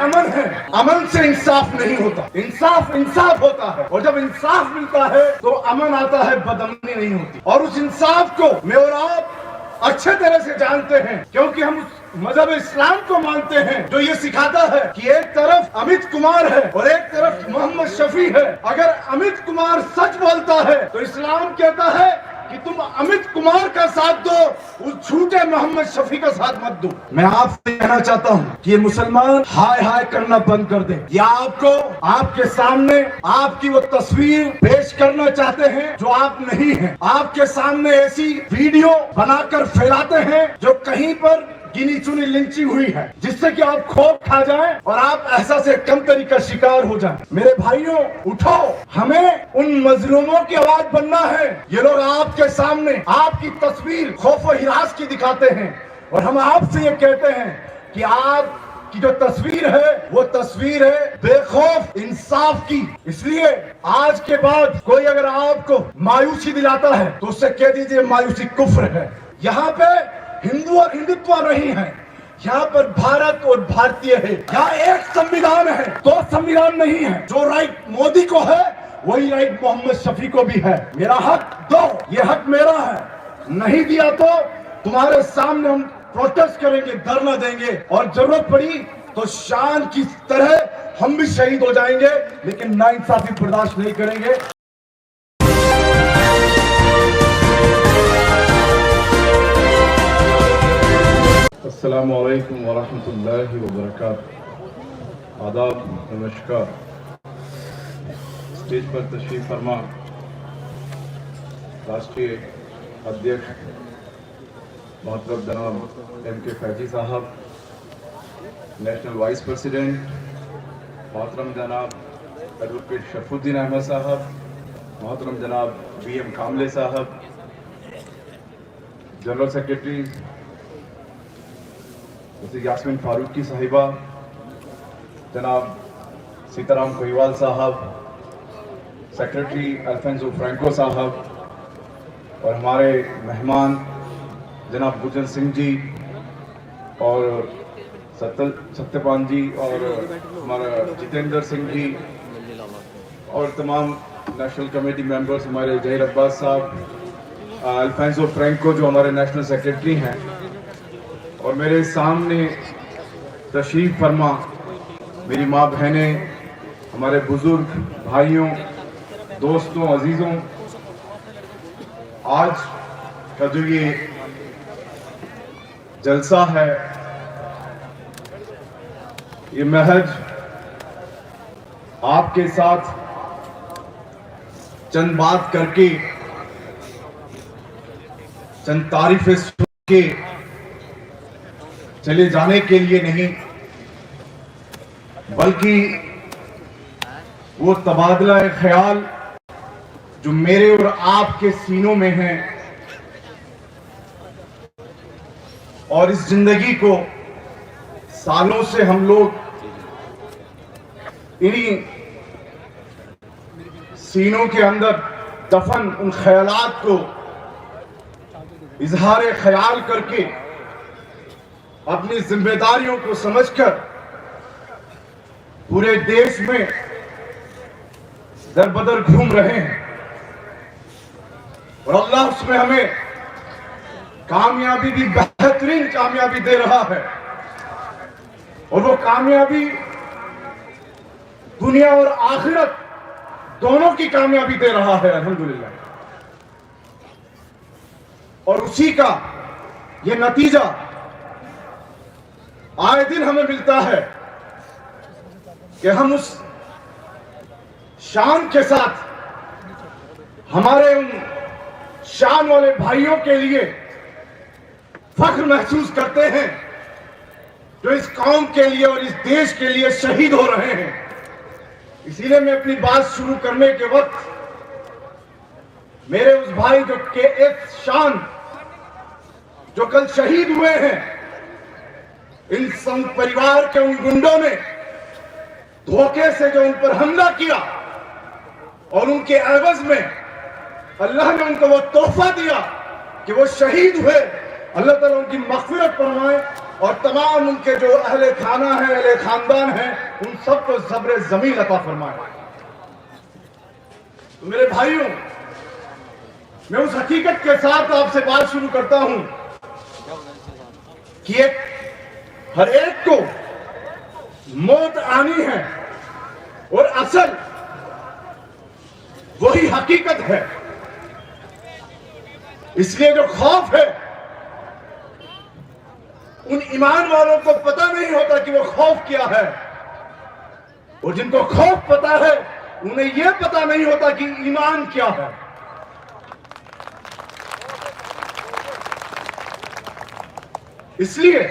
अमन है। अमन से इंसाफ नहीं होता, इंसाफ इंसाफ होता है, और जब इंसाफ मिलता है तो अमन आता है, बदअमनी नहीं होती। और उस इंसाफ को मैं और आप अच्छे तरह से जानते हैं, क्योंकि हम उस मजहब इस्लाम को मानते हैं जो ये सिखाता है कि एक तरफ अमित कुमार है और एक तरफ मोहम्मद शफी है। अगर अमित कुमार सच बोलता है तो इस्लाम कहता है कि तुम अमित कुमार का साथ दो, उस झूठे मोहम्मद शफी का साथ मत दो। मैं आपसे कहना चाहता हूँ कि ये मुसलमान हाय हाय करना बंद कर दे। या आपको आपके सामने आपकी वो तस्वीर पेश करना चाहते हैं जो आप नहीं हैं। आपके सामने ऐसी वीडियो बनाकर फैलाते हैं जो कहीं पर गिनी चुनी लिंचिंग हुई है, जिससे कि आप खौफ खा जाएं और आप एहसास कमतरी का शिकार हो जाएं। मेरे भाइयों, उठो, हमें उन मजलूमों की आवाज बनना है। ये लोग आपके सामने आपकी तस्वीर खौफ और हिरास की दिखाते हैं, और हम आपसे ये कहते हैं कि आप की जो तस्वीर है वो तस्वीर है बेखौफ इंसाफ की। इसलिए आज के बाद कोई अगर आपको मायूसी दिलाता है तो उससे कह दीजिए मायूसी कुफ्र है। यहाँ पे हिंदू और हिंदुत्व नहीं है, यहाँ पर भारत और भारतीय है। यहाँ एक संविधान है, दो संविधान नहीं है। जो राइट मोदी को है वही राइट मोहम्मद शफी को भी है। मेरा हक दो, ये हक मेरा है। नहीं दिया तो तुम्हारे सामने हम प्रोटेस्ट करेंगे, धरना देंगे, और जरूरत पड़ी तो शान की तरह हम भी शहीद हो जाएंगे, लेकिन नाइंसाफी बर्दाश्त नहीं करेंगे। अस्सलामु अलैकुम वरहमतुल्लाहि वबरकातुहू। आदाब, नमस्कार। स्टेज पर तशरीफ फरमा राष्ट्रीय अध्यक्ष मोहतरम जनाब M.K. फैजी साहब, नेशनल वाइस प्रेसिडेंट मोहतरम जनाब एडवोकेट शरफुद्दीन अहमद साहब, मोहतरम जनाब B.M. कामले साहब, जनरल सेक्रेटरी यास्मीन फारूकी साहिबा, जनाब सीताराम कोईवाल साहब, सेक्रेटरी अल्फेंसो फ्रैंको साहब, और हमारे मेहमान जनाब गुरजन सिंह जी और सत्यपान जी और हमारा जितेंद्र सिंह जी और तमाम नेशनल कमेटी मेंबर्स, हमारे जहीर अब्बास साहब, अल्फेंसो फ्रैंको जो हमारे नेशनल सेक्रेटरी हैं, और मेरे सामने तशरीफ फरमा मेरी माँ बहनें, हमारे बुजुर्ग भाइयों, दोस्तों, अजीज़ों, आज का जो ये जलसा है ये महज आपके साथ चंद बात करके, चंद तारीफें सुन के चले जाने के लिए नहीं, बल्कि वो तबादला ख्याल जो मेरे और आपके सीनों में है, और इस जिंदगी को सालों से हम लोग इन्हीं सीनों के अंदर दफन उन ख्यालात को इजहार ख्याल करके अपनी जिम्मेदारियों को समझकर पूरे देश में दर बदर घूम रहे हैं, और अल्लाह उसमें हमें कामयाबी भी, बेहतरीन कामयाबी दे रहा है, और वो कामयाबी दुनिया और आखिरत दोनों की कामयाबी दे रहा है अल्हम्दुलिल्लाह। और उसी का ये नतीजा आए दिन हमें मिलता है कि हम उस शान के साथ हमारे उन शान वाले भाइयों के लिए फख्र महसूस करते हैं जो इस कौम के लिए और इस देश के लिए शहीद हो रहे हैं। इसीलिए मैं अपनी बात शुरू करने के वक्त मेरे उस भाई जो के शान जो कल शहीद हुए हैं, इन संघ परिवार के उन गुंडों ने धोखे से जो उन पर हमला किया और उनके एवज में अल्लाह ने उनको वो तोहफा दिया कि वो शहीद हुए, अल्लाह ताला उनकी मग़फ़िरत फरमाए और तमाम उनके जो अहले खाना है, अहले खानदान है, उन सबको सब्र ज़मीन अता फरमाए। तो मेरे भाइयों, मैं उस हकीकत के साथ आपसे बात शुरू करता हूं कि हर एक को मौत आनी है और असल वही हकीकत है। इसलिए जो खौफ है, उन ईमान वालों को पता नहीं होता कि वो खौफ क्या है, और जिनको खौफ पता है उन्हें यह पता नहीं होता कि ईमान क्या है। इसलिए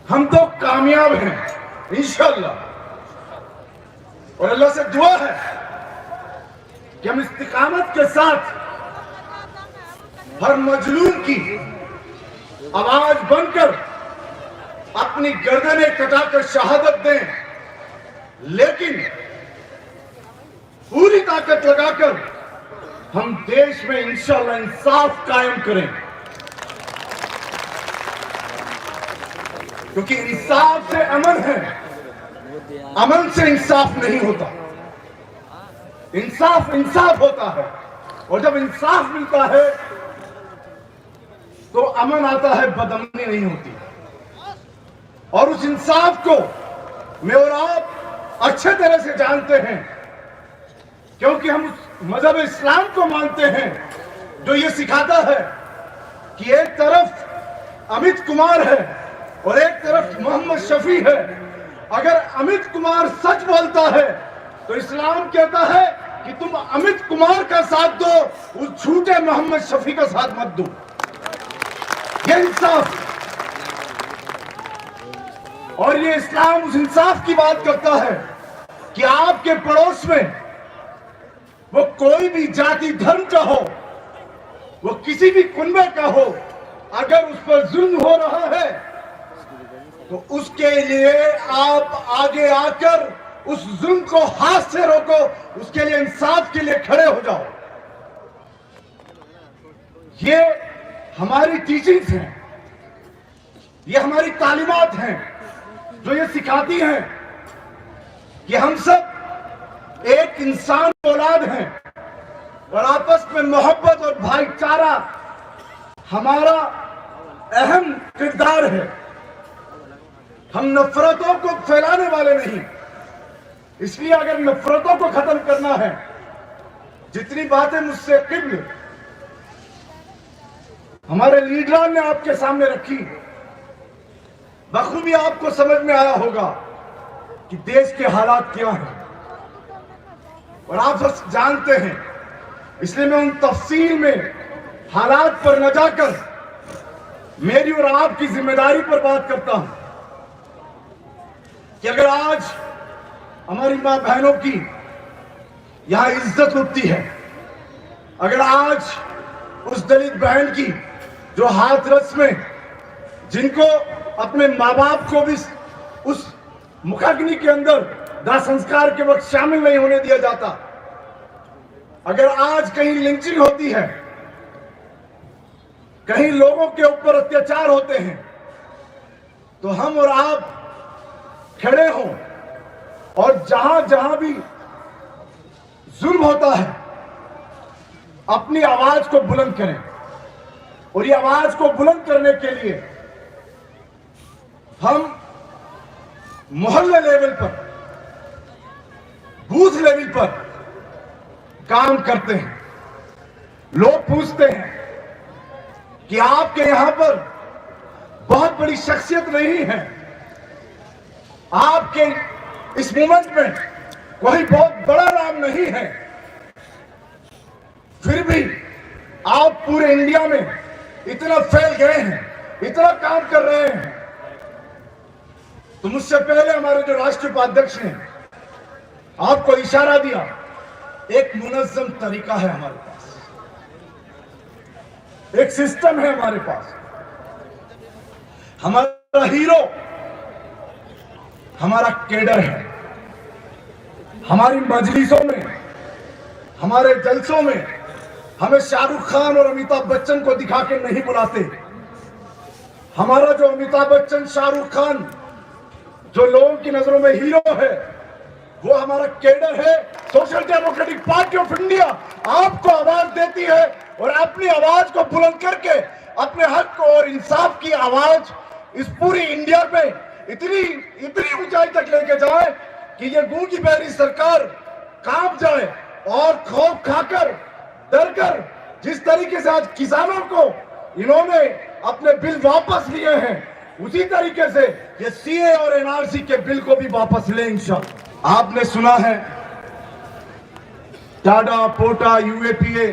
हम तो कामयाब हैं इंशाअल्लाह, और अल्लाह से दुआ है कि हम इस्तिकामत के साथ हर मजलूम की आवाज बनकर अपनी गर्दनें कटाकर शहादत दें, लेकिन पूरी ताकत लगाकर हम देश में इंशाअल्लाह इंसाफ कायम करें, क्योंकि इंसाफ से अमन है, अमन से इंसाफ नहीं होता। इंसाफ इंसाफ होता है, और जब इंसाफ मिलता है तो अमन आता है, बदअमनी नहीं होती। और उस इंसाफ को मैं और आप अच्छे तरह से जानते हैं, क्योंकि हम उस मजहब इस्लाम को मानते हैं जो ये सिखाता है कि एक तरफ अमित कुमार है और एक तरफ मोहम्मद शफी है। अगर अमित कुमार सच बोलता है तो इस्लाम कहता है कि तुम अमित कुमार का साथ दो, उस झूठे मोहम्मद शफी का साथ मत दो। ये इंसाफ, और ये इस्लाम उस इंसाफ की बात करता है कि आपके पड़ोस में वो कोई भी जाति धर्म का हो, वो किसी भी कुनबे का हो, अगर उस पर जुल्म हो रहा है तो उसके लिए आप आगे आकर उस जुल्म को हाथ से रोको, उसके लिए इंसाफ के लिए खड़े हो जाओ। ये हमारी टीचिंग्स हैं, ये हमारी तालीमात हैं जो ये सिखाती हैं कि हम सब एक इंसान की औलाद हैं और आपस में मोहब्बत और भाईचारा हमारा अहम किरदार है। हम नफरतों को फैलाने वाले नहीं। इसलिए अगर नफरतों को खत्म करना है, जितनी बातें मुझसे किब्ल हमारे लीडरान ने आपके सामने रखी, बखूबी आपको समझ में आया होगा कि देश के हालात क्या हैं, और आप सब जानते हैं। इसलिए मैं उन तफसील में हालात पर न जाकर मेरी और आपकी जिम्मेदारी पर बात करता हूं कि अगर आज हमारी मां बहनों की यहां इज्जत उठती है, अगर आज उस दलित बहन की जो हाथरस में, जिनको अपने माँ बाप को भी उस मुखाग्नि के अंदर दाह संस्कार के वक्त शामिल नहीं होने दिया जाता, अगर आज कहीं लिंचिंग होती है, कहीं लोगों के ऊपर अत्याचार होते हैं, तो हम और आप खड़े हों और जहां जहां भी जुल्म होता है अपनी आवाज को बुलंद करें। और ये आवाज को बुलंद करने के लिए हम मोहल्ले लेवल पर, बूथ लेवल पर काम करते हैं। लोग पूछते हैं कि आपके यहां पर बहुत बड़ी शख्सियत नहीं है, आपके इस मूवमेंट में कोई बहुत बड़ा नाम नहीं है, फिर भी आप पूरे इंडिया में इतना फैल गए हैं, इतना काम कर रहे हैं। तो मुझसे पहले हमारे जो राष्ट्रीय उपाध्यक्ष ने आपको इशारा दिया, एक मुनज़्ज़म तरीका है हमारे पास, एक सिस्टम है हमारे पास। हमारा हीरो हमारा केडर है। हमारी मजलिसों में, हमारे जलसों में हमें शाहरुख खान और अमिताभ बच्चन को दिखा के नहीं बुलाते। हमारा जो अमिताभ बच्चन, शाहरुख खान जो लोगों की नजरों में हीरो है, वो हमारा कैडर है। Social democratic party of India आपको आवाज देती है और अपनी आवाज को बुलंद करके अपने हक और इंसाफ की आवाज इस पूरी इंडिया में इतनी ऊंचाई तक लेके जाए कि ये गूंगी बहरी सरकार कांप जाए और खौफ खाकर, डर कर, जिस तरीके से आज किसानों को इन्होंने अपने बिल वापस लिए हैं, उसी तरीके से ये सीए और एनआरसी के बिल को भी वापस लें इंशाअल्लाह। आपने सुना है टाडा, पोटा, यूएपीए,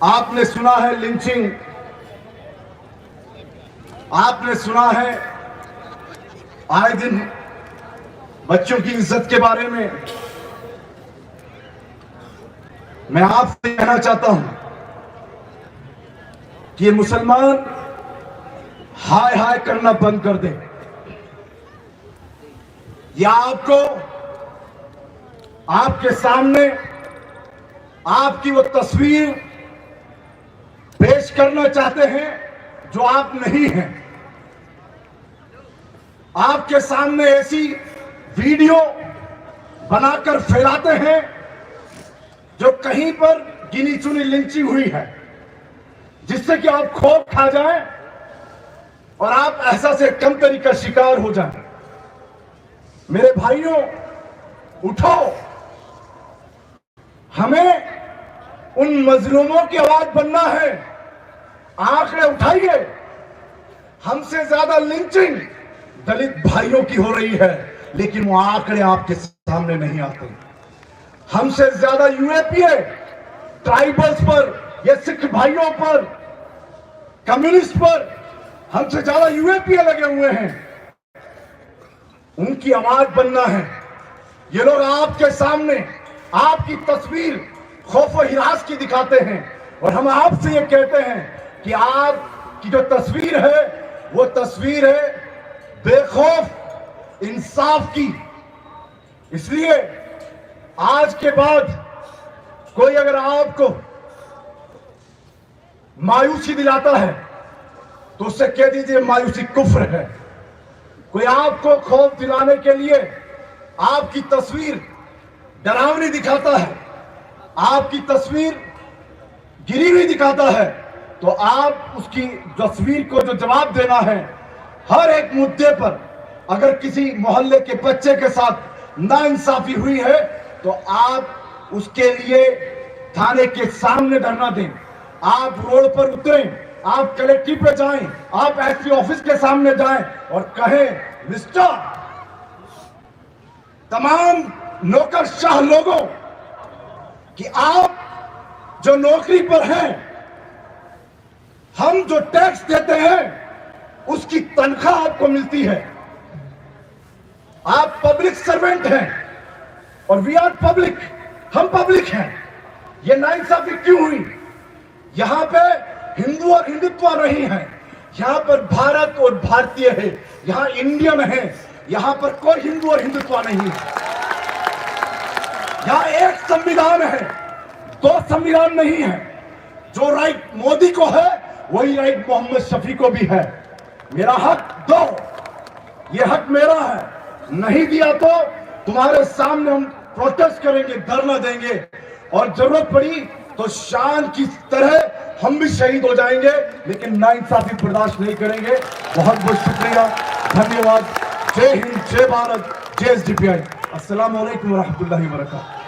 आपने सुना है लिंचिंग, आपने सुना है आए दिन बच्चों की इज्जत के बारे में। मैं आपसे कहना चाहता हूं कि ये मुसलमान हाय हाय करना बंद कर दे। या आपको आपके सामने आपकी वो तस्वीर पेश करना चाहते हैं जो आप नहीं हैं। आपके सामने ऐसी वीडियो बनाकर फैलाते हैं जो कहीं पर गिनी चुनी लिंचिंग हुई है, जिससे कि आप खौफ खा जाएं और आप ऐसा से कमतरी का शिकार हो जाएं। मेरे भाइयों, उठो, हमें उन मजलूमों की आवाज बनना है। आंकड़े उठाइए, हमसे ज्यादा लिंचिंग दलित भाइयों की हो रही है, लेकिन वो आंकड़े आपके सामने नहीं आते। हमसे ज्यादा यूएपीए ट्राइबल्स पर या सिख भाइयों पर, कम्युनिस्ट पर हमसे ज्यादा यूएपीए लगे हुए हैं। उनकी आवाज बनना है। ये लोग आपके सामने आपकी तस्वीर खौफ और हिरास की दिखाते हैं और हम आपसे ये कहते हैं कि आपकी जो तस्वीर है वो तस्वीर है बेखौफ इंसाफ की। इसलिए आज के बाद कोई अगर आपको मायूसी दिलाता है तो उससे कह दीजिए मायूसी कुफ्र है। कोई आपको खौफ दिलाने के लिए आपकी तस्वीर डरावनी दिखाता है, आपकी तस्वीर गिरी हुई दिखाता है, तो आप उसकी तस्वीर को जो जवाब देना है, हर एक मुद्दे पर अगर किसी मोहल्ले के बच्चे के साथ नाइंसाफी हुई है तो आप उसके लिए थाने के सामने धरना दें, आप रोड पर उतरें, आप कलेक्ट्रेट पे जाएं, आप एसपी ऑफिस के सामने जाएं और कहें मिस्टर तमाम नौकरशाह लोगों कि आप जो नौकरी पर हैं, हम जो टैक्स देते हैं उसकी तनख्वाह आपको मिलती है। आप पब्लिक सर्वेंट हैं और वी आर पब्लिक, हम पब्लिक हैं। ये नाइंसाफी क्यों हुई? यहां पे हिंदू और हिंदुत्व नहीं है, यहां पर भारत और भारतीय है, यहां इंडियन है, यहां पर कोई हिंदू और हिंदुत्व नहीं है। यहां एक संविधान है, दो संविधान नहीं है। जो राइट मोदी को है वही राइट मोहम्मद शफी को भी है। मेरा हक दो, ये हक मेरा है। नहीं दिया तो तुम्हारे सामने हम प्रोटेस्ट करेंगे, धरना देंगे और जरूरत पड़ी तो शान की तरह हम भी शहीद हो जाएंगे, लेकिन नाइंसाफी बर्दाश्त नहीं करेंगे। बहुत बहुत शुक्रिया, धन्यवाद। जय हिंद, जय भारत, जय एसडीपीआई। अस्सलाम वालेकुम व रहमतुल्लाहि व बरकातहू।